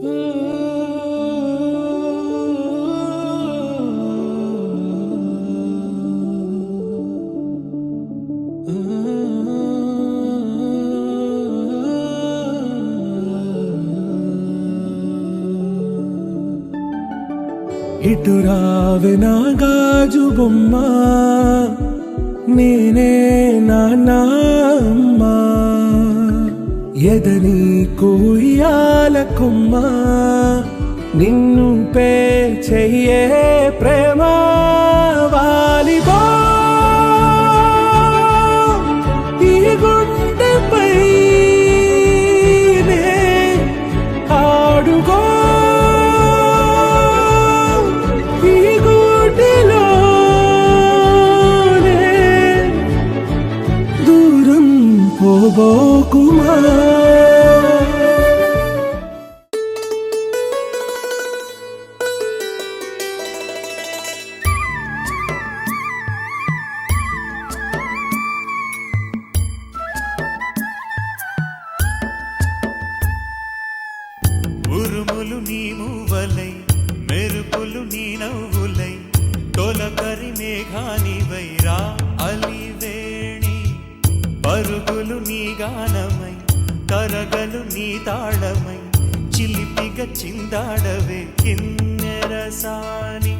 ఇటు రావే నా గాజు బొమ్మ, నేనే నాన్నమ్మ, ఎదని కోయాల కొమ్మ, నిన్ను పే చెయ్యే ప్రేమ వాలిబో ఈ గుండెపై ఆడుగో పోబోకుమా. ఉరుములు నీ మూవలై, మెరుపులు నీ నవ్వులై, తొలకరి మేఘానివై రా అలివేణి, పరుగులు నీ గానమై, తరగలు నీ తాళమై, చిలిపిగ చిందాడవే కిన్నెరసాని.